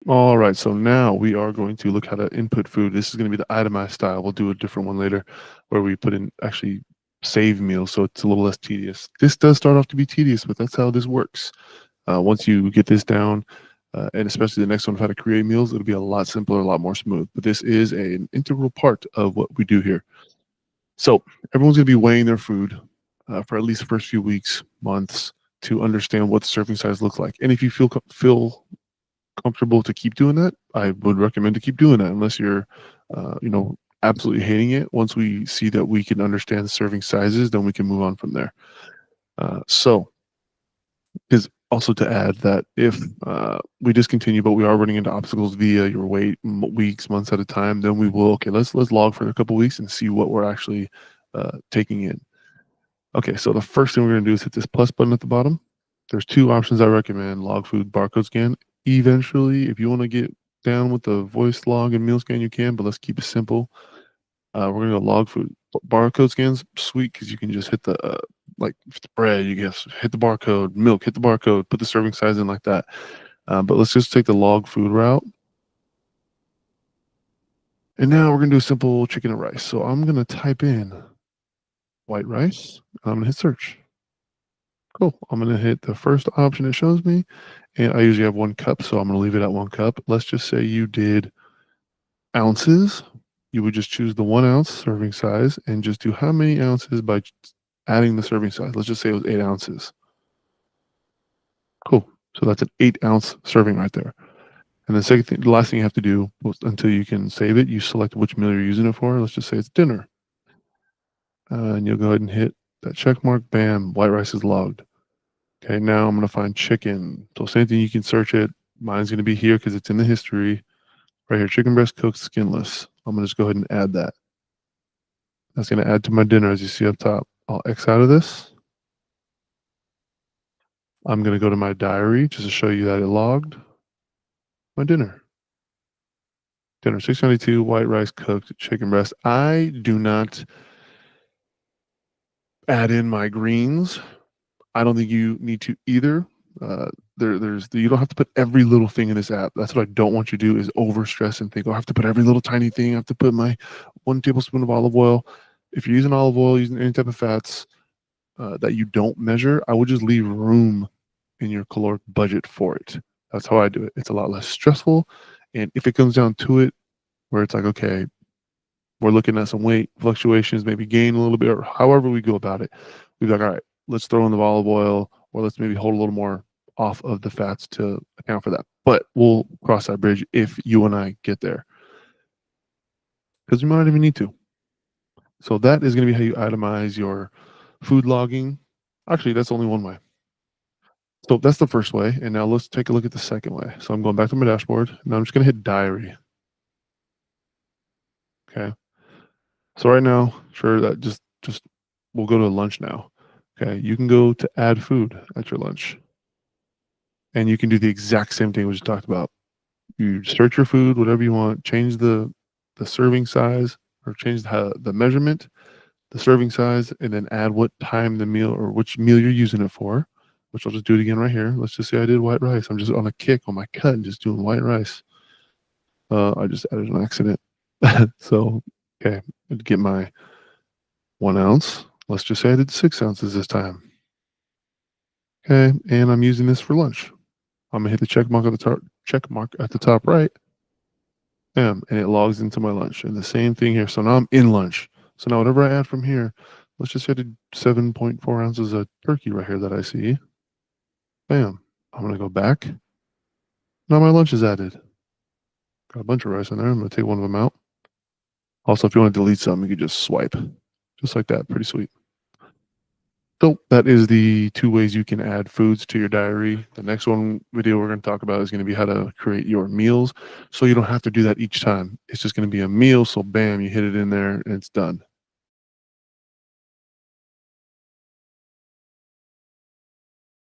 All right, so now we are going to look how to input food. This is going to be the itemized style. We'll do a different one later where we put in actually save meals, so it's a little less tedious. This does start off to be tedious, but that's how this works. Once you get this down, and especially the next one of how to create meals, it'll be a lot simpler, a lot more smooth. But this is an integral part of what we do here. So everyone's going to be weighing their food for at least the first few weeks, months, to understand what the serving size looks like. And if you feel comfortable to keep doing that, I would recommend to keep doing that unless you're, absolutely hating it. Once we see that we can understand the serving sizes, then we can move on from there. So, is also to add that if we discontinue, but we are running into obstacles via your wait weeks, months at a time, then we will. Okay, let's log for a couple weeks and see what we're actually taking in. Okay, so the first thing we're going to do is hit this plus button at the bottom. There's two options I recommend: log food, barcode scan. Eventually, if you want to get down with the voice log and meal scan, you can, but let's keep it simple. We're going to go log food. Barcode scans, sweet, because you can just hit the, like if it's bread, you guess, hit the barcode, milk, hit the barcode, put the serving size in like that. But let's just take the log food route. And now we're going to do a simple chicken and rice. So I'm going to type in white rice, and I'm going to hit search. Cool. I'm going to hit the first option it shows me, and I usually have 1 cup, so I'm going to leave it at 1 cup. Let's just say you did ounces. You would just choose the 1 ounce serving size and just do how many ounces by adding the serving size. Let's just say it was 8 ounces. Cool. So that's an 8-ounce serving right there. And the second thing, the last thing you have to do until you can save it, you select which meal you're using it for. Let's just say it's dinner. And you'll go ahead and hit that check mark. Bam, white rice is logged. Okay, now I'm going to find chicken. So same thing, you can search it. Mine's going to be here because it's in the history. Right here, chicken breast cooked skinless. I'm going to just go ahead and add that. That's going to add to my dinner as you see up top. I'll X out of this. I'm going to go to my diary just to show you that it logged my dinner. Dinner 692, white rice cooked, chicken breast. I do not add in my greens. I don't think you need to either. You don't have to put every little thing in this app. That's what I don't want you to do, is over stress and think, oh, I have to put every little tiny thing. I have to put my 1 tablespoon of olive oil. If you're using olive oil, using any type of fats that you don't measure, I would just leave room in your caloric budget for it. That's how I do it. It's a lot less stressful. And if it comes down to it, where it's like, okay, we're looking at some weight fluctuations, maybe gain a little bit, or however we go about it, we're like, all right, let's throw in the olive oil, or let's maybe hold a little more off of the fats to account for that. But we'll cross that bridge if you and I get there, because we might not even need to. So that is going to be how you itemize your food logging. Actually, that's only one way. So that's the first way. And now let's take a look at the second way. So I'm going back to my dashboard. Now I'm just going to hit diary. Okay. So right now, sure, that just we'll go to lunch now. Okay. You can go to add food at your lunch. And you can do the exact same thing we just talked about. You search your food, whatever you want, change the serving size, or change the measurement, the serving size, and then add what time the meal or which meal you're using it for, which I'll just do it again right here. Let's just say I did white rice. I'm just on a kick on my cut and just doing white rice. I just added an accident. So, okay, I'd get my 1 ounce. Let's just say I did 6 ounces this time. Okay, and I'm using this for lunch. I'm gonna hit the check mark at the top right. Bam, and it logs into my lunch. And the same thing here. So now I'm in lunch. So now whatever I add from here, let's just say I did 7.4 ounces of turkey right here that I see. Bam. I'm gonna go back. Now my lunch is added. Got a bunch of rice in there. I'm gonna take one of them out. Also, if you want to delete some, you could just swipe. Just like that. Pretty sweet. So that is the 2 ways you can add foods to your diary. The next video we're going to talk about is going to be how to create your meals. So you don't have to do that each time. It's just going to be a meal. So bam, you hit it in there and it's done.